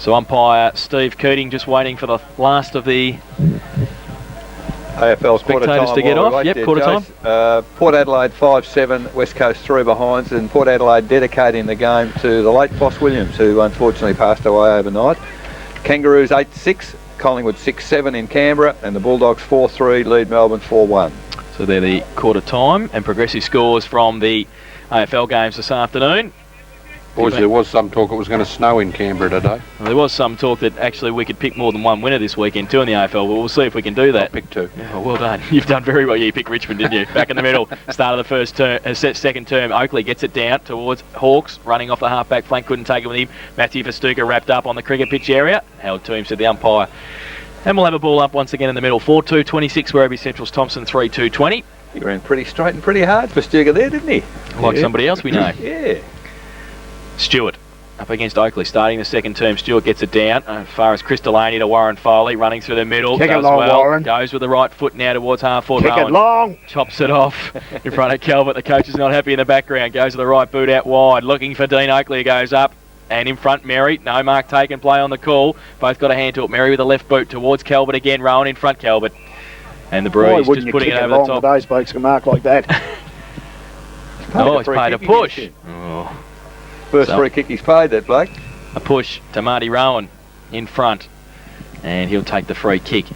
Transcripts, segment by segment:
So umpire Steve Keating just waiting for the last of the AFL quarter time to get off. Yep, quarter time. Port Adelaide 5-7, West Coast 3 behinds, and Port Adelaide dedicating the game to the late Boss Williams, who unfortunately passed away overnight. Kangaroos 8-6, Collingwood 6-7 in Canberra, and the Bulldogs 4-3 lead Melbourne 4-1. So they're the quarter time and progressive scores from the AFL games this afternoon. Boys, there was some talk it was going to snow in Canberra today. Well, there was some talk that actually we could pick more than one winner this weekend too in the AFL. We'll see if we can do that. I'll pick 2. Oh, well done. You've done very well. You picked Richmond, didn't you? Back in the middle. Start of the first term, second term. Oakley gets it down towards Hawks, running off the half-back flank. Couldn't take it with him. Matthew Festuca wrapped up on the cricket pitch area. Held to him, said the umpire. And we'll have a ball up once again in the middle. 4-2-26, Werribee Central's Thomson 3-2-20. He ran pretty straight and pretty hard for Festuca there, didn't he? Like somebody else we know. Yeah. Stewart up against Oakley, starting the second term. Stewart gets it down as far as Chris Delaney to Warren Foley, running through the middle. Kick it long, Warren. Goes with the right foot now towards half forward. Kick it long. Chops it off in front of Calvert. The coach is not happy in the background. Goes with the right boot out wide, looking for Dean Oakley. Goes up. And in front, Merry. No mark taken, play on the call. Both got a hand to it. Merry with the left boot towards Calvert again. Rowan in front, Calvert. And the breeze just putting it over the top. Those blokes can mark like that. He's paid a push. First free kick he's paid, that bloke. A push to Marty Rowan in front. And he'll take the free kick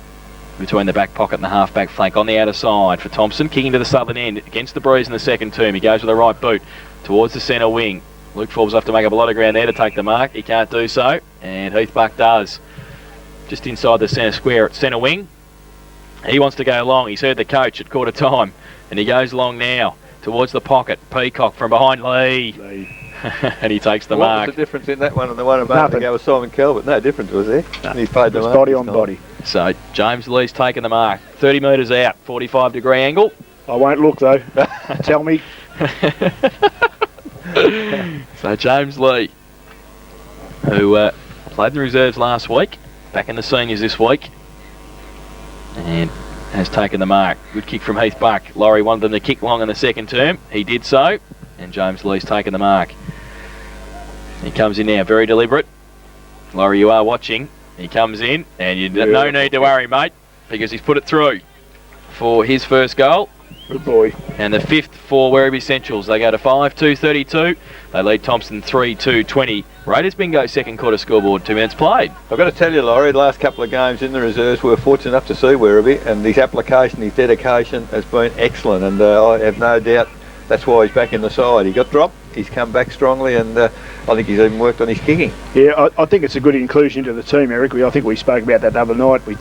between the back pocket and the half-back flank on the outer side for Thomson. Kicking to the southern end against the breeze in the second term. He goes with the right boot towards the centre wing. Luke Forbes will have to make up a lot of ground there to take the mark. He can't do so. And Heath Buck does. Just inside the centre square at centre wing. He wants to go long. He's heard the coach at quarter time. And he goes long now towards the pocket. Peacock from behind Lee. And he takes the mark. What was the difference in that one and the one a moment ago with Simon Calvert? No difference, was there? No. He's paid the mark. Body on body. So James Lee's taken the mark. 30 metres out, 45-degree angle. I won't look though. Tell me. So James Lee, who played in the reserves last week, back in the seniors this week, and has taken the mark. Good kick from Heath Buck. Laurie wanted them to kick long in the second term. He did so, and James Lee's taken the mark. He comes in now, very deliberate. Laurie, you are watching. He comes in, and you no need to worry, mate, because he's put it through for his first goal. Good boy. And the fifth for Werribee Centrals. They go to 5-2-32. They lead Thomson 3-2-20. Raiders bingo second quarter scoreboard. 2 minutes played. I've got to tell you, Laurie, the last couple of games in the reserves, we were fortunate enough to see Werribee, and his application, his dedication has been excellent, and I have no doubt that's why he's back in the side. He got dropped, he's come back strongly, and I think he's even worked on his kicking. Yeah, I think it's a good inclusion into the team, Eric. I think we spoke about that the other night. We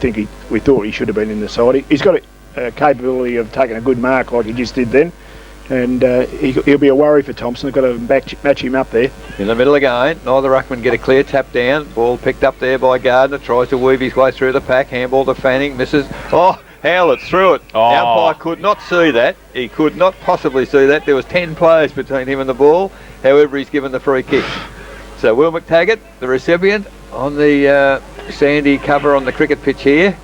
thought he should have been in the side. He's got a capability of taking a good mark like he just did then, and he'll be a worry for Thomson. They've got to match him up there. In the middle again, neither ruckman get a clear tap down. Ball picked up there by Gardner, tries to weave his way through the pack. Handball to Fanning, misses. Oh, Howlett's through it. Oh. The umpire could not see that. He could not possibly see that. There was 10 players between him and the ball. However, he's given the free kick. So Will McTaggart, the recipient, on the sandy cover on the cricket pitch here.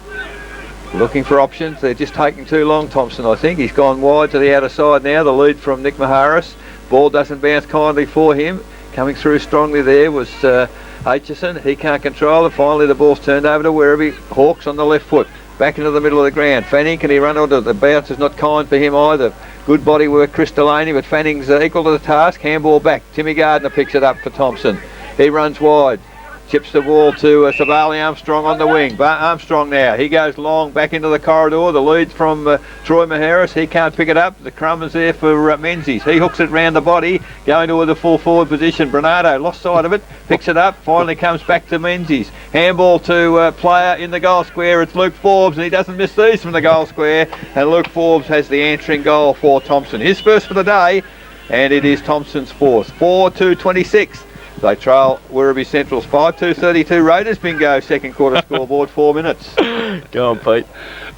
Looking for options. They're just taking too long, Thomson, I think. He's gone wide to the outer side now. The lead from Nick Maharis. Ball doesn't bounce kindly for him. Coming through strongly there was Aitchison. He can't control it. Finally, the ball's turned over to Werribee. Hawks on the left foot. Back into the middle of the ground. Fanning, can he run onto the bounce? Is not kind for him either. Good body work, Chris Delaney, but Fanning's equal to the task. Handball back. Timmy Gardner picks it up for Thomson. He runs wide. Chips the ball to Savali Armstrong on the wing. Armstrong now. He goes long back into the corridor. The lead from Troy Maharis. He can't pick it up. The crumb is there for Menzies. He hooks it round the body, going to the full forward position. Bernardo lost sight of it. Picks it up. Finally comes back to Menzies. Handball to player in the goal square. It's Luke Forbes, and he doesn't miss these from the goal square. And Luke Forbes has the answering goal for Thomson. His first for the day, and it is Thomson's fourth. 4-2-26. They trail Werribee Central's 5-2-32. Raiders bingo second quarter scoreboard, 4 minutes. Go on, Pete.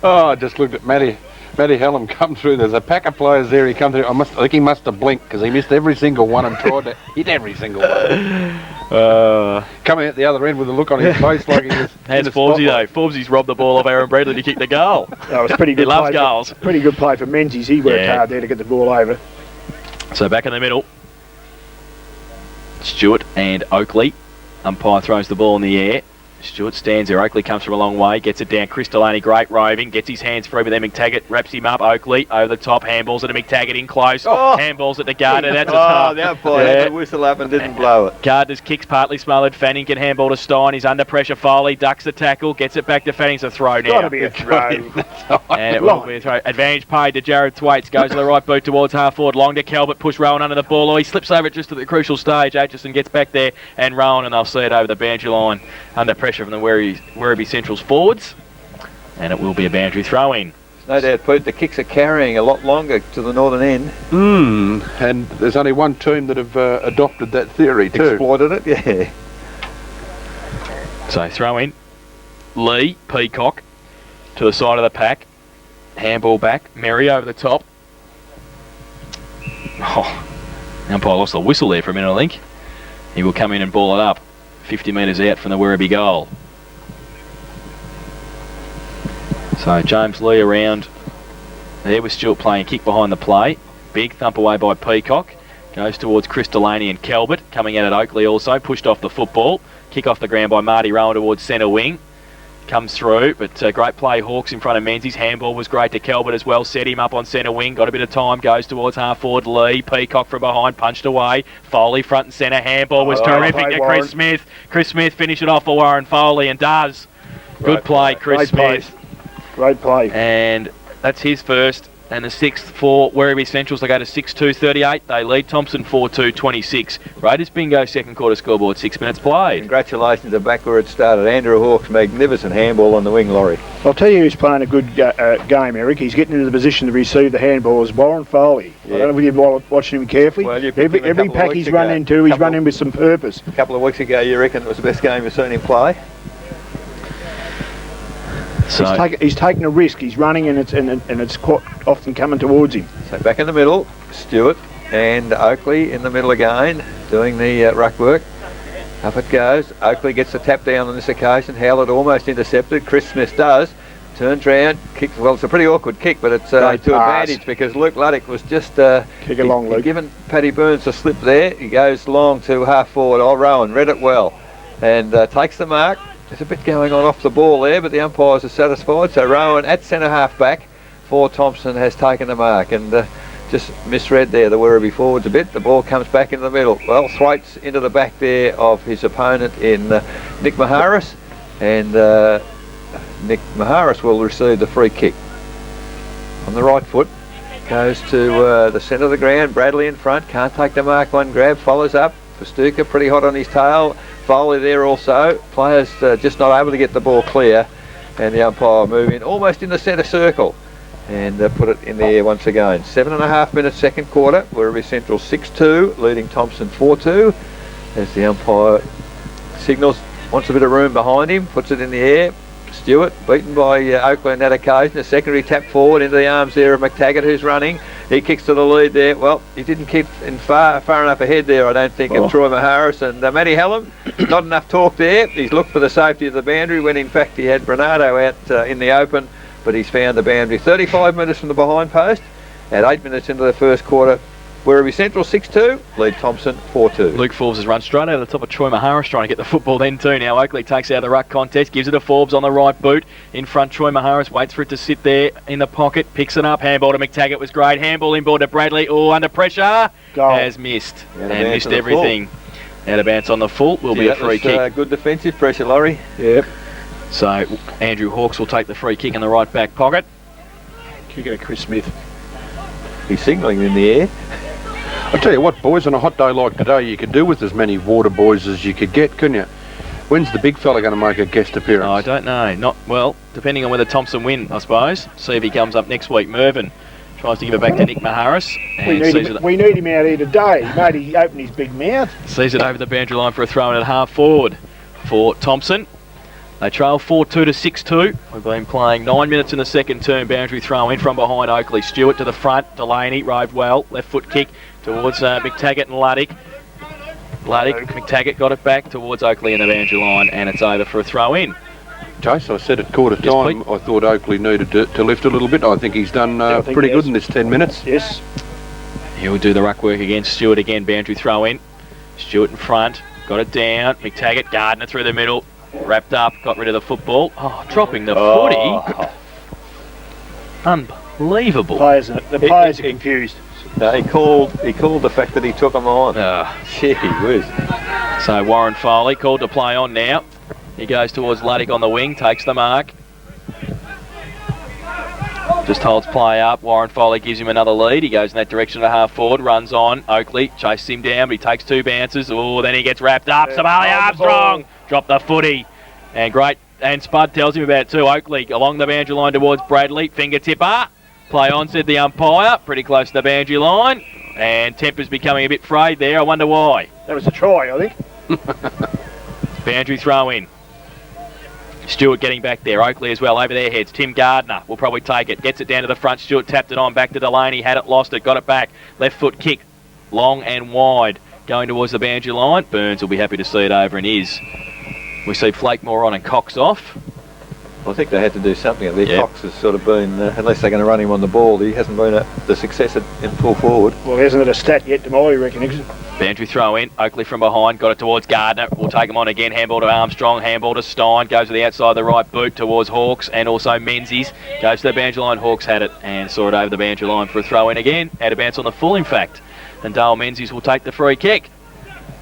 Oh, I just looked at Matty Hallam come through. There's a pack of players there. He come through. I think he must have blinked because he missed every single one and tried to hit every single one. Coming out the other end with a look on his face like he was. How's Forbesy though? Forbesy's robbed the ball off Aaron Bradley to kick the goal. That was pretty good. He loves play goals. Pretty good play for Menzies. He worked hard there to get the ball over. So back in the middle, Stewart and Oakley. Umpire throws the ball in the air. Stewart stands there. Oakley comes from a long way, gets it down. Chris Delaney, great roving, gets his hands free, but then McTaggart wraps him up. Oakley over the top, handballs it to McTaggart in close. Handballs at the Gardner. That's the umpire had the whistle up and didn't blow it. Gardner's kicks partly smothered. Fanning can handball to Stein. He's under pressure. Foley ducks the tackle, gets it back to Fanning. It's a throw now. Got to be a throw. And it will be a throw. Advantage paid to Jared Thwaites. Goes to the right boot towards half forward. Long to Calvert. Push Rowan under the ball. Oh, he slips over it just at the crucial stage. Aitchison gets back there and Rowan, and they'll see it over the boundary line under pressure from the Werribee Central's forwards, and it will be a boundary throw-in. No doubt, Pete, the kicks are carrying a lot longer to the northern end. And there's only one team that have adopted that theory too. Exploited it, yeah. So throw-in. Lee, Peacock, to the side of the pack. Handball back. Merry over the top. Oh, the umpire lost the whistle there for a minute, I think. He will come in and ball it up 50 metres out from the Werribee goal. So James Lee around there with Stewart playing kick behind the play. Big thump away by Peacock. Goes towards Chris Delaney and Calvert. Coming out at Oakley also. Pushed off the football. Kick off the ground by Marty Rowan towards centre wing. Comes through, but great play. Hawks in front of Menzies. Handball was great to Calvert as well. Set him up on centre wing. Got a bit of time. Goes towards half forward. Lee. Peacock from behind. Punched away. Foley front and centre. Handball was terrific to Chris Smith. Chris Smith finished it off for Warren Foley and does. Good play, Chris Smith. Great play. And that's his first. And the sixth for Werribee Centrals. They go to 6-2-38. They lead Thomson 4-2-26. Raiders bingo second quarter scoreboard, 6 minutes played. Congratulations, are back where it started. Andrew Hawkes, magnificent handball on the wing, Laurie. I'll tell you who's playing a good game, Eric. He's getting into the position to receive the handball is Warren Foley. Yeah. I don't know if you're watching him carefully. Well, every pack he's run into, he's run in with some purpose. A couple of weeks ago, you reckon it was the best game you've seen him play? So he's taking a risk. He's running, and it's quite often coming towards him. So back in the middle, Stewart and Oakley in the middle again, doing the ruck work. Up it goes. Oakley gets the tap down on this occasion. Howlett almost intercepted. Chris Smith does. Turns round, kicks. Well, it's a pretty awkward kick, but it's to advantage because Luke Luddick was just kick along, Luke. Given Paddy Burns a slip there. He goes long to half forward. Rowan read it well and takes the mark. There's a bit going on off the ball there, but the umpires are satisfied. So Rowan at centre half back for Thomson has taken the mark and just misread there the Werribee forwards a bit. The ball comes back into the middle. Well, Thwaites into the back there of his opponent in Nick Maharis, and Nick Maharis will receive the free kick. On the right foot, goes to the centre of the ground. Bradley in front, can't take the mark. One grab, follows up. Festuca pretty hot on his tail. Foley there also. Players just not able to get the ball clear, and the umpire moving almost in the centre circle and put it in the air once again. 7.5 minutes second quarter. Werribee Central 6-2, leading Thomson 4-2 as the umpire signals, wants a bit of room behind him, puts it in the air. Stewart beaten by Oakley on that occasion. A secondary tap forward into the arms there of McTaggart, who's running. He kicks to the lead there. Well, he didn't keep in far enough ahead there, I don't think, of Troy Maharis and Matty Hallam. Not enough talk there. He's looked for the safety of the boundary when in fact he had Bernardo out in the open, but he's found the boundary. 35 minutes from the behind post at 8 minutes into the first quarter. Werribee Central 6-2, lead Thomson 4-2. Luke Forbes has run straight over the top of Troy Maharis trying to get the football then too. Now Oakley takes out the ruck contest, gives it to Forbes on the right boot. In front, Troy Maharis waits for it to sit there in the pocket, picks it up. Handball to McTaggart was great. Handball inboard to Bradley. Oh, under pressure. Goal. Has missed and missed everything. Out of bounds on the full will be a free kick. Good defensive pressure, Laurie. Yep. So Andrew Hawkes will take the free kick in the right back pocket. Kick it to Chris Smith. He's signalling in the air. I tell you what, boys, on a hot day like today, you could do with as many water boys as you could get, couldn't you? When's the big fella going to make a guest appearance? I don't know. Not well, depending on whether Thomson win, I suppose. See if he comes up next week. Mervyn tries to give it back to Nick Maharis. And we need him out here today. Mate, he opened his big mouth. Sees it over the boundary line for a throw in at half forward for Thomson. They trail 4-2 to 6-2. We've been playing 9 minutes in the second term. Boundary throw in from behind Oakley. Stewart to the front. Delaney roved well. Left foot kick towards McTaggart and Luddick. McTaggart got it back towards Oakley in the boundary line, and it's over for a throw in. Jace, I said at quarter time, I thought Oakley needed to lift a little bit. I think he's done pretty good in this 10 minutes. Yes. He'll do the ruck work against Stewart again. Boundary throw in. Stewart in front. got it down. McTaggart, Gardner through the middle, wrapped up, got rid of the football. Oh, dropping the footy. Unbelievable. The players are confused. No, he called the fact that he took him on. Gee whiz. So Warren Foley called to play on now. He goes towards Luddick on the wing, takes the mark. Just holds play up. Warren Foley gives him another lead. He goes in that direction to half forward, runs on. Oakley chases him down, but he takes 2 bounces. Oh, then he gets wrapped up. Somali Armstrong dropped the footy. And great. And Spud tells him about it too. Oakley along the boundary line towards Bradley. Fingertipper. Play on, said the umpire. Pretty close to the boundary line. And temper's becoming a bit frayed there. I wonder why. That was a try, I think. Boundary throw in. Stewart getting back there. Oakley as well over their heads. Tim Gardner will probably take it. Gets it down to the front. Stewart tapped it on. Back to Delaney. Had it, lost it. Got it back. Left foot kick. Long and wide. Going towards the boundary line. Burns will be happy to see it over and is. We see Flakemore on and Cox off. I think they had to do something. Cox has sort of been, unless they're going to run him on the ball, he hasn't been the success in full forward. Well, he hasn't had a stat yet to my reckoning. Boundary throw in. Oakley from behind. Got it towards Gardner. We'll take him on again. Handball to Armstrong. Handball to Stein. Goes to the outside of the right boot towards Hawks and also Menzies. Goes to the boundary line. Hawks had it and saw it over the boundary line for a throw in again. Out of bounce on the full, in fact. And Dale Menzies will take the free kick.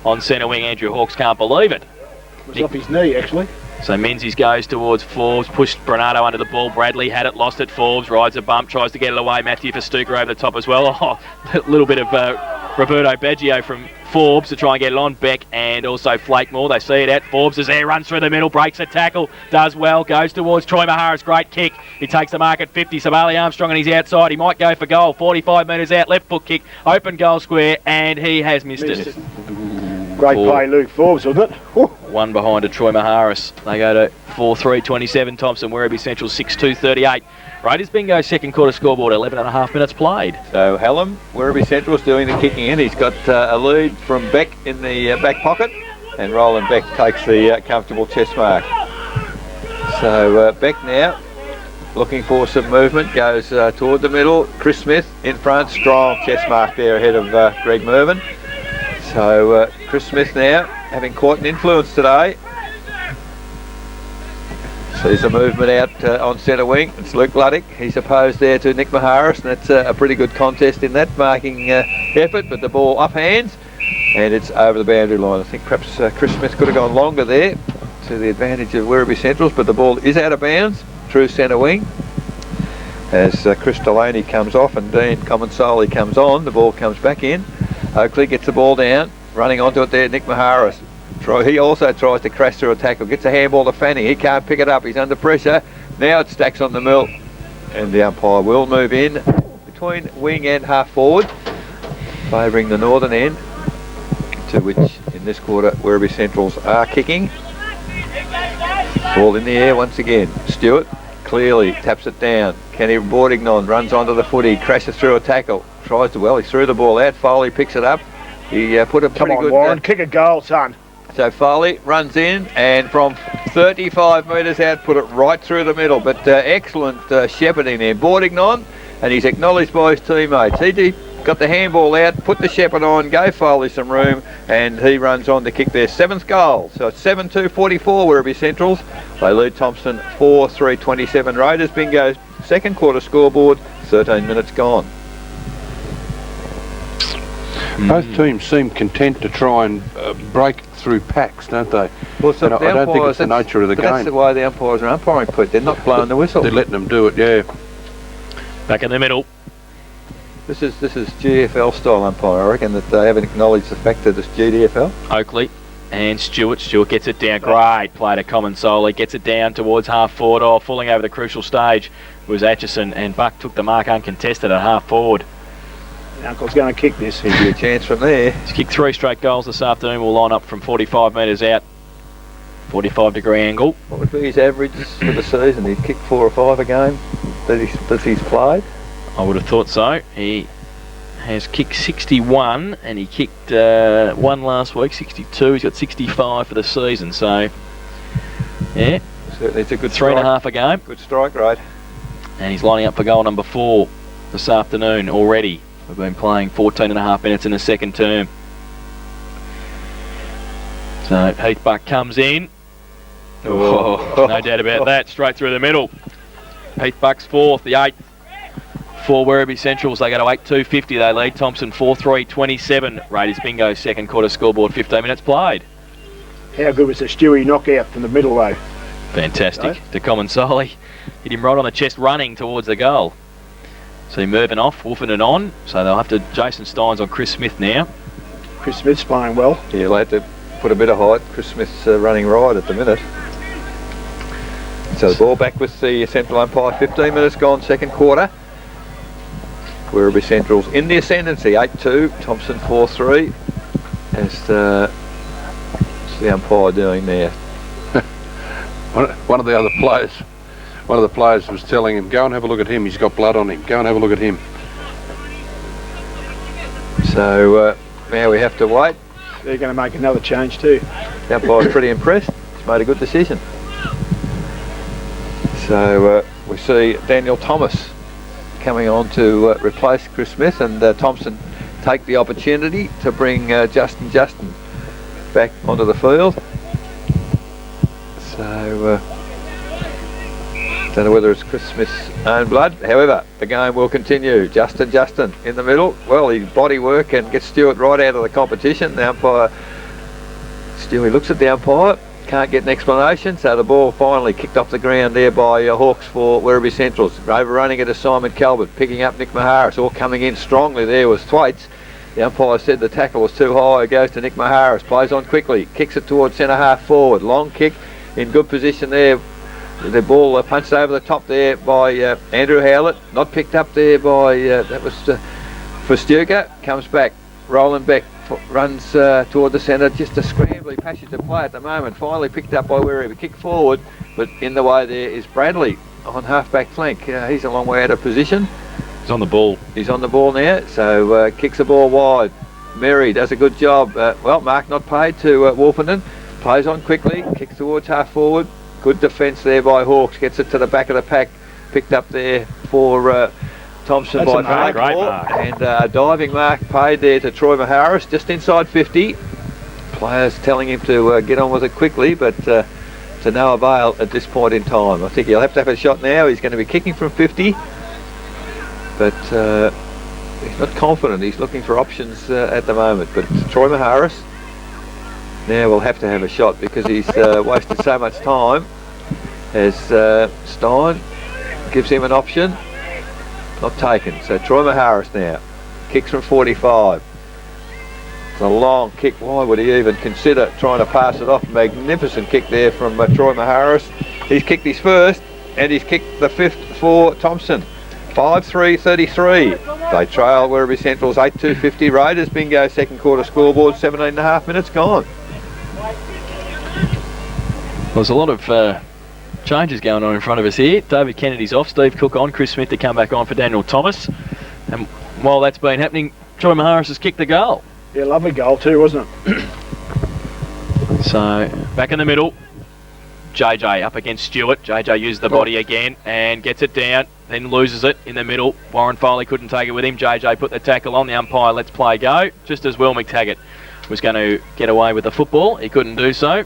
On centre wing, Andrew Hawks can't believe it. It was off his knee, actually. So Menzies goes towards Forbes, pushed Bernardo under the ball. Bradley had it, lost it. Forbes rides a bump, tries to get it away. Matthew Festuca over the top as well. Oh, a little bit of Roberto Baggio from Forbes to try and get it on. Beck and also Flakemore. They see it out. Forbes is there, runs through the middle, breaks a tackle, does well, goes towards Troy Mahara's great kick. He takes the mark at 50. Somali Armstrong on his outside. He might go for goal. 45 metres out, left foot kick, open goal square, and he has missed it. Great play, Luke Forbes, wasn't it? One behind to Troy Maharis. They go to 4-3-27. Thomson, Werribee Central 6-2-38. Raiders bingo second quarter scoreboard, 11.5 minutes played. So Hallam, Werribee Central's doing the kicking in. He's got a lead from Beck in the back pocket, and Roland Beck takes the comfortable chest mark. So Beck now looking for some movement, goes toward the middle. Chris Smith in front, strong chest mark there ahead of Greg Mervyn. So Chris Smith now having quite an influence today. Sees a movement out on centre wing. It's Luke Luddick. He's opposed there to Nick Maharis, and that's a pretty good contest in that marking effort, but the ball up hands and it's over the boundary line. I think perhaps Chris Smith could have gone longer there to the advantage of Werribee Centrals, but the ball is out of bounds through centre wing as Chris Delaney comes off and Dean Comensoli comes on. The ball comes back in. Oakley gets the ball down, running onto it there, Nick Maharis. He also tries to crash through a tackle, gets a handball to Fanning. He can't pick it up, he's under pressure. Now it stacks on the mill, and the umpire will move in between wing and half forward, favouring the northern end, to which in this quarter Werribee Centrals are kicking. Ball in the air once again. Stewart clearly taps it down. Kenny Bordignon runs onto the footy, crashes through a tackle. Tries to, he threw the ball out. Foley picks it up. He put a pretty good... Warren, kick a goal, son. So Foley runs in and from 35 metres out put it right through the middle. But excellent shepherding there. Bordignon, and he's acknowledged by his teammates. He got the handball out, put the shepherd on, gave Foley some room, and he runs on to kick their 7th goal. So it's 7-2-44 Werribee Centrals. They lead Thomson 4-3-27. Raiders bingo second quarter scoreboard, 13 minutes gone. Both teams seem content to try and break through packs, don't they? Well, so I don't think it's the nature of the game. That's the way the umpires are umpiring, Pete. They're not blowing the whistle. They're letting them do it, yeah. Back in the middle. This is GFL style umpire. I reckon that they haven't acknowledged the fact that it's GDFL. Oakley and Stewart. Stewart gets it down. Great play to Comensoli. Gets it down towards half forward. Oh, falling over the crucial stage was Atchison, and Buck took the mark uncontested at half forward. Uncle's going to kick this. He'd be a chance from there. He's kicked 3 straight goals this afternoon. Will line up from 45 metres out. 45-degree angle. What would be his average for the season? He'd kick 4 or 5 a game that he's played. I would have thought so. He has kicked 61 and he kicked 1 last week, 62. He's got 65 for the season. So, yeah. Certainly it's a good 3.5 a game. Good strike rate. And he's lining up for goal number 4 this afternoon already. We've been playing 14.5 minutes in the second term. So Heathbuck comes in. Oh, no doubt about that. Straight through the middle. Heathbuck's fourth, the 8th for Werribee Centrals. They go to 8-2-50. They lead Thomson 4-3-27. Raiders bingo, second quarter scoreboard, 15 minutes played. How good was the Stewie knockout from the middle though? Fantastic. To Comensoli. Hit him right on the chest running towards the goal. So Mervyn off, Wolfen and on. So they'll have to Jason Steins on Chris Smith now. Chris Smith's playing well. Yeah, they'll have to put a bit of height. Chris Smith's running right at the minute. So the ball back with the central umpire. 15 minutes gone, second quarter. Werribee Centrals in the ascendancy, 8-2, Thomson 4-3. What's the umpire doing there? One of the players was telling him, go and have a look at him, he's got blood on him, go and have a look at him. So now we have to wait. They're going to make another change too. The umpire's pretty impressed. He's made a good decision. So we see Daniel Thomas coming on to replace Chris Smith, and Thomson take the opportunity to bring Justin back onto the field. So don't know whether it's Chris Smith's own blood. However, the game will continue. Justin in the middle. Well, his body work and gets Stewart right out of the competition. The umpire, Stewie looks at the umpire, can't get an explanation, so the ball finally kicked off the ground there by Hawks for Werribee Centrals. Overrunning it is Simon Calvert, picking up Nick Maharis, all coming in strongly there was Thwaites. The umpire said the tackle was too high. It goes to Nick Maharis, plays on quickly, kicks it towards centre half forward. Long kick in good position there. The ball punched over the top there by Andrew Howlett, not picked up there by, that was for Stuka. Comes back, Roland Beck runs toward the centre, just a scrambly passage of play at the moment, finally picked up by Werribee. Kick forward, but in the way there is Bradley on half-back flank. He's a long way out of position. He's on the ball. He's on the ball now, so kicks the ball wide. Merry does a good job. Well, Mark not paid to Wolfenden. Plays on quickly, kicks towards half forward. Good defence there by Hawks, gets it to the back of the pack. Picked up there for Thomson by Mark. Great mark. And a diving mark paid there to Troy Maharis, just inside 50. Players telling him to get on with it quickly, but to no avail at this point in time. I think he'll have to have a shot now. He's going to be kicking from 50, but he's not confident. He's looking for options at the moment. But Troy Maharis now will have to have a shot because he's wasted so much time. As Stein gives him an option, not taken. So Troy Maharis now kicks from 45. It's a long kick. Why would he even consider trying to pass it off? Magnificent kick there from Troy Maharis. He's kicked his first, and he's kicked the fifth for Thomson. 5-3-33. They trail Werribee Central's 8-2-50. Raiders bingo, second quarter scoreboard, 17.5 minutes gone. There's a lot of changes going on in front of us here. David Kennedy's off, Steve Cook on, Chris Smith to come back on for Daniel Thomas. And while that's been happening, Troy Maharis has kicked the goal. Yeah, lovely goal too, wasn't it? So, back in the middle, JJ up against Stewart. JJ uses the body again and gets it down, then loses it in the middle. Warren Foley couldn't take it with him. JJ put the tackle on. The umpire lets play go, just as Will McTaggart was going to get away with the football. He couldn't do so.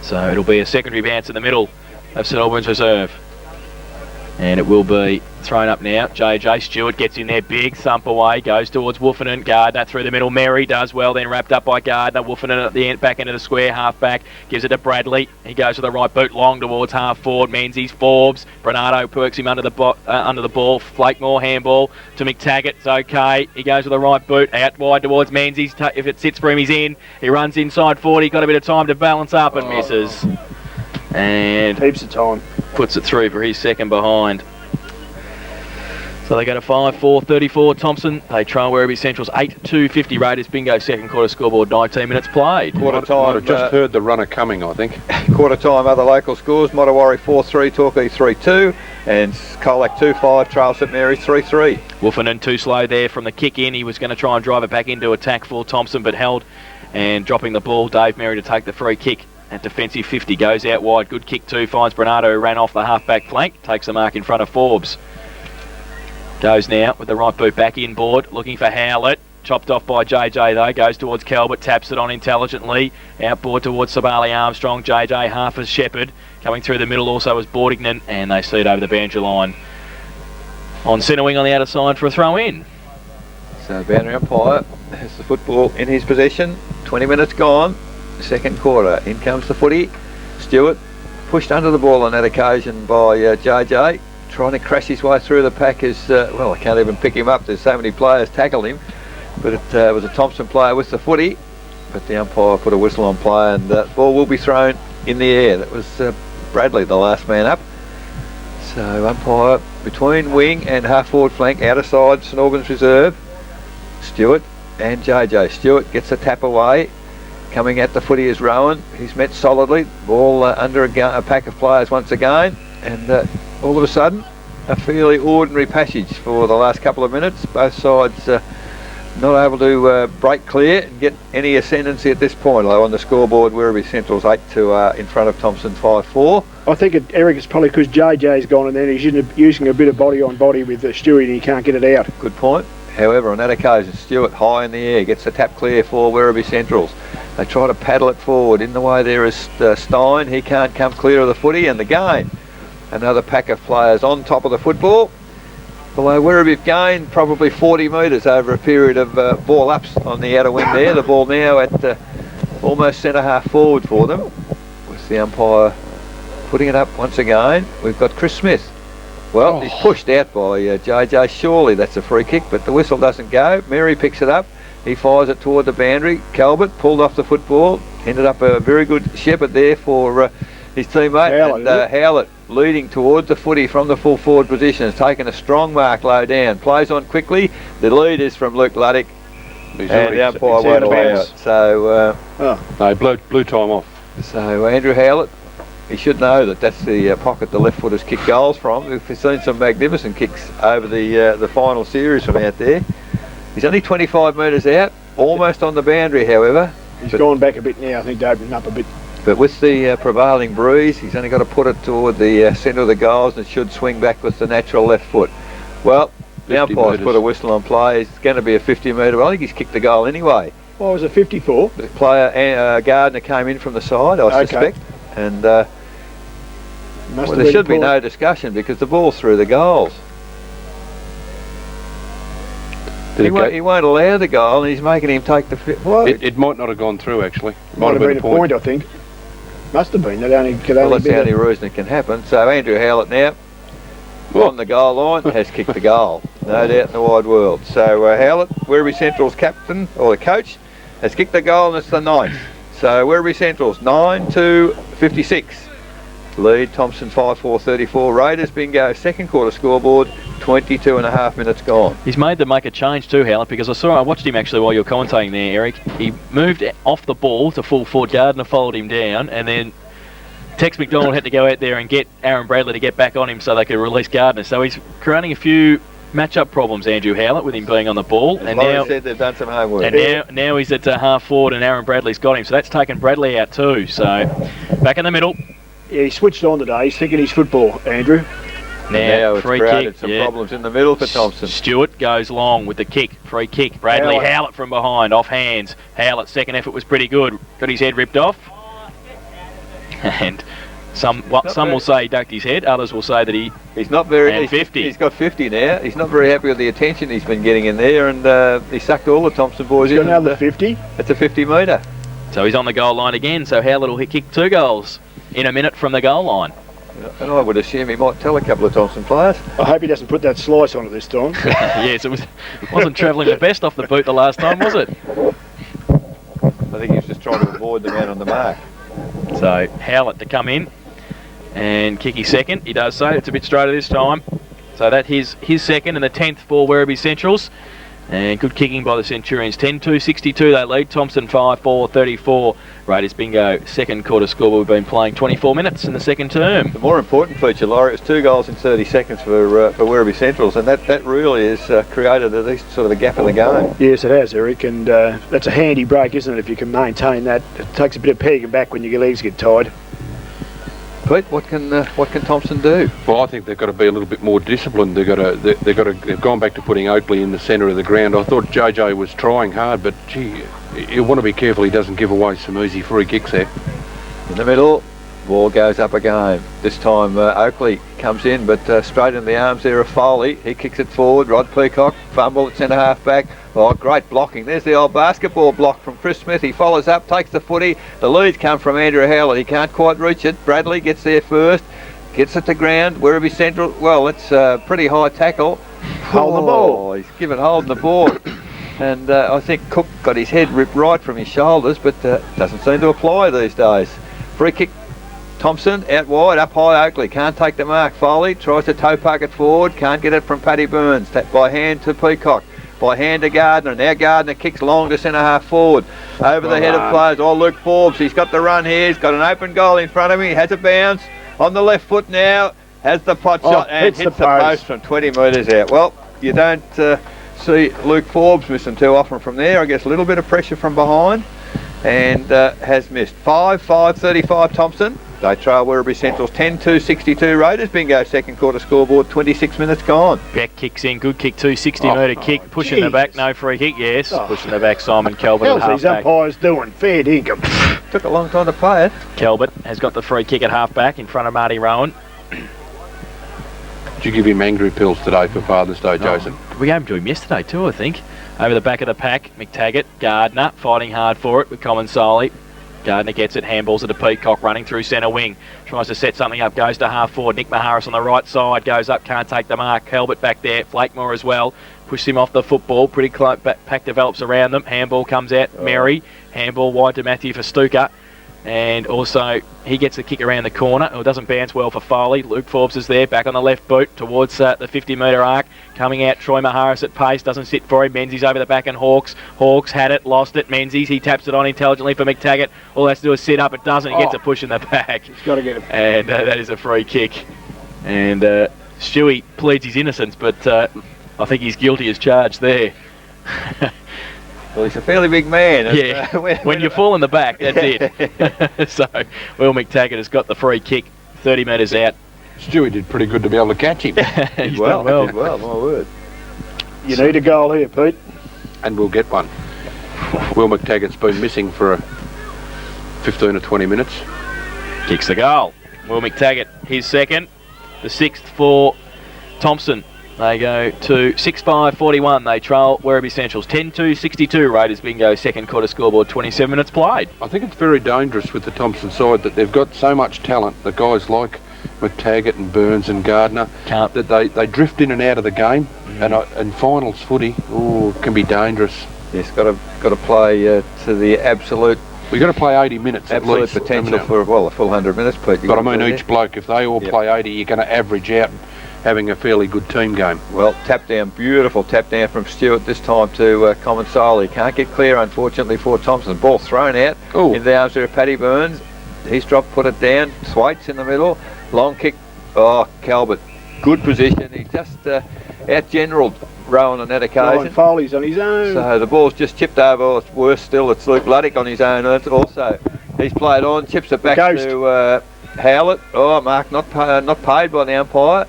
So it'll be a secondary bounce in the middle of St Albans reserve. And it will be thrown up now. JJ Stewart gets in there, big thump away, goes towards Wolfenden. Gardner through the middle. Merry does well, then wrapped up by Gardner. Wolfenden at the end, back into the square, half back, gives it to Bradley. He goes to the right boot, long towards half forward. Menzies, Forbes. Bernardo perks him under the ball. Flakemore handball to McTaggart. It's okay. He goes to the right boot, out wide towards Menzies. If it sits for him, he's in. He runs inside 40. Got a bit of time to balance up and misses. And heaps of time. Puts it through for his second behind. So they go to 5-4-34 Thomson. They trail Werribee Central's 8-2-50. Raiders bingo, second quarter scoreboard, 19 minutes played. Quarter time. I've just heard the runner coming, I think. Quarter time, other local scores. Mottawarri 4-3, Torquay 3-2, and Colac 2-5, trail St Mary's 3-3. Wolfenden too slow there from the kick in. He was going to try and drive it back into attack for Thomson, but held and dropping the ball. Dave Merry to take the free kick. At defensive 50, goes out wide. Good kick too. Finds Bernardo, who ran off the half-back flank. Takes the mark in front of Forbes. Goes now with the right boot back inboard. Looking for Howlett. chopped off by JJ though, goes towards Calvert, taps it on intelligently, outboard towards Sabali Armstrong, JJ half as Shepherd, coming through the middle also as Bordington, and they see it over the boundary line on centre wing on the outer side for a throw in. So boundary umpire has the football in his possession, 20 minutes gone, second quarter, in comes the footy. Stewart pushed under the ball on that occasion by JJ, trying to crash his way through the pack as, well, I can't even pick him up, there's so many players tackled him, but it was a Thomson player with the footy, but the umpire put a whistle on play, and the ball will be thrown in the air. That was Bradley, the last man up. So umpire between wing and half forward flank, outer side, St Albans reserve, Stewart and JJ. Stewart gets a tap away. Coming at the footy is Rowan. He's met solidly. Ball under a pack of players once again, and all of a sudden a fairly ordinary passage for the last couple of minutes. Both sides not able to break clear and get any ascendancy at this point. Although on the scoreboard, Werribee Central's 8-2 in front of Thomson 5-4. I think, Eric, it's probably because JJ's gone and then he's using a bit of body on body with Stewie and he can't get it out. Good point. However, on that occasion, Stewart high in the air gets the tap clear for Werribee Centrals. They try to paddle it forward. In the way there is Stein. He can't come clear of the footy, and the gain. Another pack of players on top of the football. Below Werribee gained probably 40 metres over a period of ball ups on the outer wing there. The ball now at almost centre half forward for them. With the umpire putting it up once again. We've got Chris Smith. Well, he's pushed out by JJ. Surely that's a free kick, but the whistle doesn't go. Mary picks it up. He fires it toward the boundary. Calvert pulled off the football. Ended up a very good shepherd there for his teammate. Howlett leading towards the footy from the full forward position. Has taken a strong mark low down. Plays on quickly. The lead is from Luke Luddick. And the umpire won't allow it. So, no, blew time off. So Andrew Howlett, he should know that that's the pocket the left footers kick goals from. We've seen some magnificent kicks over the final series from out there. He's only 25 metres out, almost on the boundary, however. He's gone back a bit now, I think, to open up a bit. But with the prevailing breeze, he's only got to put it toward the centre of the goals and it should swing back with the natural left foot. Well, the umpire's put a whistle on play. It's going to be a 50 metre. I think he's kicked the goal anyway. What was it, 54? The player, Gardner, came in from the side, I suspect. And there should be no discussion because the ball's through the goals. He won't allow the goal, and he's making him take the It might not have gone through, actually. Might have been a point, I think. Must have been. That's the only reason it can happen. So Andrew Howlett now on the goal line has kicked the goal. No doubt in the wide world. So Howlett, Werribee Central's captain, or the coach, has kicked the goal, and it's the 9th. So Werribee Central's 9-56. Lead Thomson 5-4-34. Raiders bingo, second quarter scoreboard, 22.5 minutes gone. He's made them make a change too, Howlett, because I watched him actually while you were commentating there, Eric. He moved off the ball to full forward. Gardner followed him down, and then Tex McDonald had to go out there and get Aaron Bradley to get back on him so they could release Gardner. So he's creating a few match-up problems, Andrew Howlett, with him being on the ball. And now said they've done some homework. And now he's at half forward, and Aaron Bradley's got him. So that's taken Bradley out too. So back in the middle. Yeah, he switched on today. He's thinking his football, Andrew. Now it's created some problems in the middle for Thomson. Stewart goes long with the kick, free kick. Bradley Howlett from behind, off hands. Howlett's second effort was pretty good. Got his head ripped off. And some will say he ducked his head. Others will say that he's not very. And 50. He's got 50 now. He's not very happy with the attention he's been getting in there, and he sucked all the Thomson boys in. He's got another 50. It's a 50 metre. So he's on the goal line again. So Howlett will kick 2 goals in a minute from the goal line. And I would assume he might tell a couple of Thomson players. I hope he doesn't put that slice on it this time. Yes, wasn't travelling the best off the boot the last time, was it? I think he was just trying to avoid the man on the mark. So Howlett to come in and kick his second. He does so. It's a bit straighter this time. So that his second and the 10th for Werribee Centrals. And good kicking by the Centurions. 10-2-62 they lead. Thomson 5-4-34. Raiders bingo, second quarter score. We've been playing 24 minutes in the second term. The more important feature, Laurie, it was 2 goals in 30 seconds for Werribee Centrals, and that really has created at least sort of a gap in the game. Yes, it has, Eric, and that's a handy break, isn't it, if you can maintain that. It takes a bit of pegging back when your legs get tired. Pete, what can Thomson do? Well, I think they've got to be a little bit more disciplined. They've gone back to putting Oakley in the centre of the ground. I thought JJ was trying hard, but gee, you want to be careful he doesn't give away some easy free kicks there. In the middle, ball goes up again. This time Oakley comes in, but straight in the arms there of Foley. He kicks it forward. Rod Peacock, fumble at centre half back. Oh, great blocking. There's the old basketball block from Chris Smith. He follows up, takes the footy. The lead come from Andrew Howlett. He can't quite reach it. Bradley gets there first. Gets it to ground. Werribee Central. Well, it's a pretty high tackle. Hold the ball. He's given hold in the board. And I think Cook got his head ripped right from his shoulders, but doesn't seem to apply these days. Free kick. Thomson out wide, up high Oakley, can't take the mark. Foley tries to toe puck it forward, can't get it from Paddy Burns. By hand to Peacock, by hand to Gardner. Now Gardner kicks long to centre half forward. Over the head of players. Oh, Luke Forbes, he's got the run here. He's got an open goal in front of him. He has a bounce on the left foot now. Has the pot shot and hits the post from 20 metres out. Well, you don't see Luke Forbes missing too often from there. I guess a little bit of pressure from behind. And has missed. 5-35 Thomson. They trail Werribee Central's 10-2-62 Raiders. Bingo, second quarter scoreboard, 26 minutes gone. Beck kicks in, good kick, 260-metre kick, pushing the back, no free kick, yes. Pushing the back, Simon Kelbert at half-back. How's these umpires doing? Fair dinkum. Took a long time to play it. Kelbert has got the free kick at half-back in front of Marty Rowan. Did you give him angry pills today for Father's Day, Jason? We gave him to him yesterday too, I think. Over the back of the pack, McTaggart, Gardner, fighting hard for it with Common Solly. Gardner gets it, handballs it to Peacock, running through centre wing. Tries to set something up, goes to half forward. Nick Maharis on the right side, goes up, can't take the mark. Helbert back there, Flakemore as well. Pushes him off the football, pretty close, pack develops around them. Handball comes out, Merry. Handball wide to Matthew for Stuka. And also, he gets the kick around the corner. It doesn't bounce well for Foley. Luke Forbes is there, back on the left boot towards the 50-metre arc. Coming out, Troy Maharis at pace, doesn't sit for him. Menzies over the back and Hawks. Hawks had it, lost it. Menzies, he taps it on intelligently for McTaggart. All he has to do is sit up. It doesn't. He gets a push in the back. He's got to get it. And that is a free kick. And Stewie pleads his innocence, but I think he's guilty as charged there. Well, he's a fairly big man. Yeah, when you fall in the back, that's it. So, Will McTaggart has got the free kick, 30 metres out. Stewie did pretty good to be able to catch him. He's done well. Did well, my word. You need a goal here, Pete. And we'll get one. Will McTaggart's been missing for 15 or 20 minutes. Kicks the goal. Will McTaggart, his second. The sixth for Thomson. They go to 6-5-41. They trail Werribee Central's 10-2-62. Raiders bingo, second quarter scoreboard, 27 minutes played. I think it's very dangerous with the Thomson side that they've got so much talent. The guys like McTaggart and Burns and Gardner, that they drift in and out of the game. And finals footy can be dangerous. Yes, got to play to the absolute. We've got to play 80 minutes at least. Absolute potential for a full 100 minutes, Pete. But I mean, each bloke, if they all play 80, you're going to average out having a fairly good team game. Well, tap down, beautiful tap down from Stewart this time to Common Solly. Can't get clear, unfortunately, for Thomson. Ball thrown out in the arms of Paddy Burns. He's dropped, put it down. Thwaites in the middle. Long kick. Oh, Calvert. Good position. He's just out-generaled Rowan on that occasion. Foley's on his own. So the ball's just chipped over. It's worse still, it's Luke Luddick on his own. Also, he's played on, chips it back to Howlett. Oh, Mark not paid by the umpire.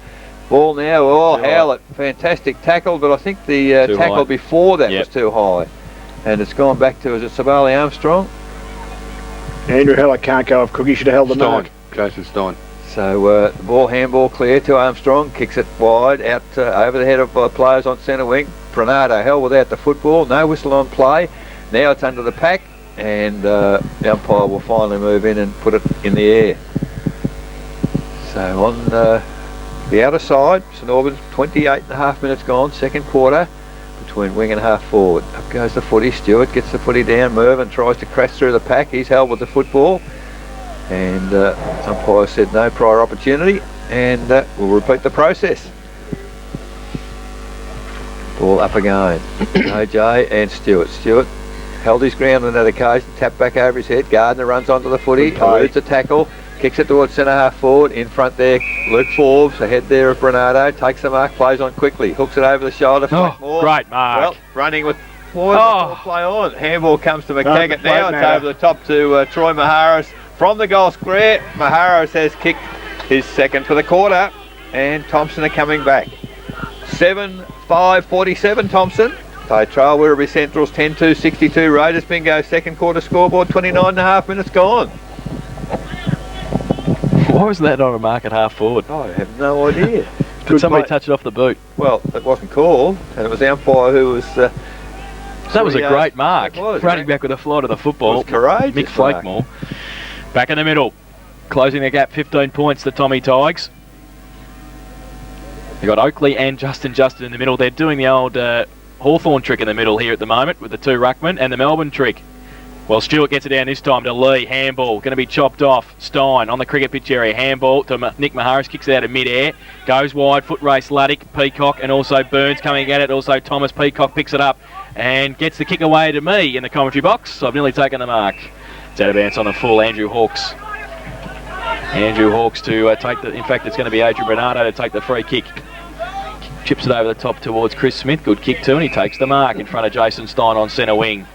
Ball now. Oh, Howlett, fantastic tackle, but I think the tackle high before that was too high. And it's gone back to, is it Savali Armstrong? Andrew Howlett can't go off Cook. He should have held the mark. Jason Stein. So the ball, handball clear to Armstrong, kicks it wide out over the head of players on centre wing. Bernardo held without the football, no whistle on play. Now it's under the pack, and the umpire will finally move in and put it in the air. So on the outer side, St Albans, 28.5 minutes gone, second quarter, between wing and half forward. Up goes the footy. Stewart gets the footy down. Mervyn tries to crash through the pack. He's held with the football. And umpire said no prior opportunity, and we'll repeat the process. Ball up again. OJ and Stewart. Stewart held his ground on that occasion, tapped back over his head. Gardner runs onto the footy, eludes a tackle, kicks it towards centre half forward. In front there, Luke Forbes, ahead there of Bernardo, takes the mark, plays on quickly, hooks it over the shoulder. Oh, great mark. Well, running with play on. Handball comes to McTaggart now. It's over the top to Troy Maharis. from the goal square. Maharos has kicked his second for the quarter, and Thomson are coming back. 7-5-47 Thomson. They trail Werribee Central's 10-2-62. Raiders bingo, second quarter scoreboard, 29.5 minutes gone. Why was that on a mark at half forward? I have no idea. Did somebody touch it off the boot? Well, it wasn't called, and it was the umpire who was... that was a great mark. It was, running back with a flight of the football. It was courageous. Mick Flakemore. Back in the middle. Closing the gap, 15 points to Tommy Tighes. You've got Oakley and Justin in the middle. They're doing the old Hawthorn trick in the middle here at the moment with the two ruckmen, and the Melbourne trick. Well, Stewart gets it down this time to Lee. Handball going to be chopped off. Stein on the cricket pitch area. Handball to Nick Maharis. Kicks it out of mid-air. Goes wide. Foot race. Luddick, Peacock, and also Burns coming at it. Also Thomas Peacock picks it up and gets the kick away to me in the commentary box. I've nearly taken the mark. It's out of bounds on the full. Andrew Hawkes. Andrew Hawkes to take the... In fact, it's going to be Adrian Bernardo to take the free kick. Chips it over the top towards Chris Smith. Good kick too, and he takes the mark in front of Jason Stein on centre wing.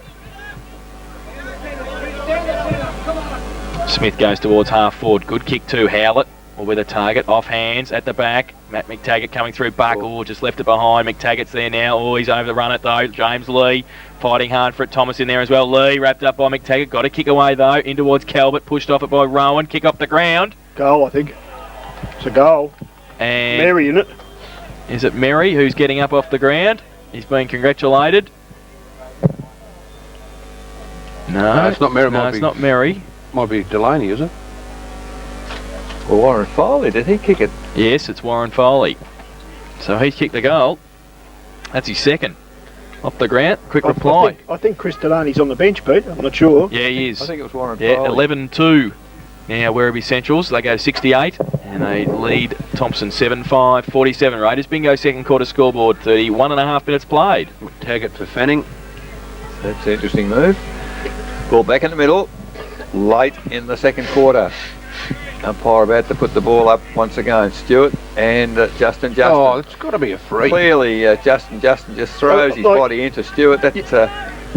Smith goes towards half forward. Good kick too. Howlett will be the target. Off hands at the back. Matt McTaggart coming through. Buck. Oh, just left it behind. McTaggart's there now. Oh, he's over the run it though. James Lee fighting hard for it. Thomas in there as well. Lee wrapped up by McTaggart. Got a kick away though. In towards Calvert. Pushed off it by Rowan. Kick off the ground. Goal, I think. It's a goal. And Mary in it. Is it Merry who's getting up off the ground? He's being congratulated. No, it's not Merry. No, it's not Merry. Might be Delaney, is it? Well, Warren Foley, did he kick it? Yes, it's Warren Foley. So he's kicked the goal. That's his second. Off the ground. Quick reply. I think Chris Delaney's on the bench, Pete. I'm not sure. Yeah, he is. I think it was Warren Yeah, Foley. 11-2. Now Werribee Centrals, they go to 68 and they lead Thomson 7-5-47. Raiders bingo second quarter scoreboard, 31.5 minutes played. Tag it for Fanning. That's an interesting move. Ball back in the middle, late in the second quarter. Umpire about to put the ball up once again. Stewart and Justin. Oh, it's got to be a free. Clearly, Justin just throws his body into Stewart. That's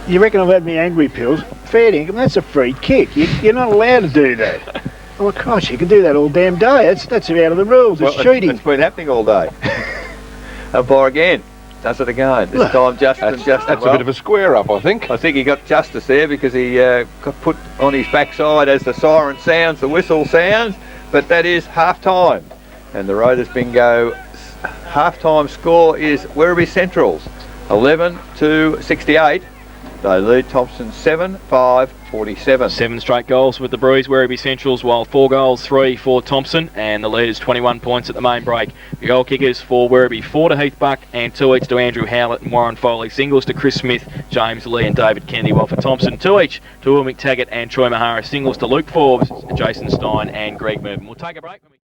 You reckon I've had me angry pills? Fair dinkum, that's a free kick. You're not allowed to do that. Oh my gosh, you can do that all damn day. That's out of the rules. It's cheating. It's been happening all day. Umpire again. Does it again. This time Justin. That's a bit of a square up, I think. I think he got justice there because he got put on his backside as the siren sounds, the whistle sounds. But that is half time. And the Raiders bingo half-time score is Werribee Centrals 11-68. They lead Thomson 7-5-47. 7 straight goals with the Breeze, Werribee Centrals, while 4 goals, 3 for Thomson, and the lead is 21 points at the main break. The goal kickers for Werribee, 4 to Heath Buck and 2 each to Andrew Howlett and Warren Foley. Singles to Chris Smith, James Lee and David Kennedy, while for Thomson, 2 each to Will McTaggart and Troy Mahara. Singles to Luke Forbes, Jason Stein and Greg Mervyn. We'll take a break.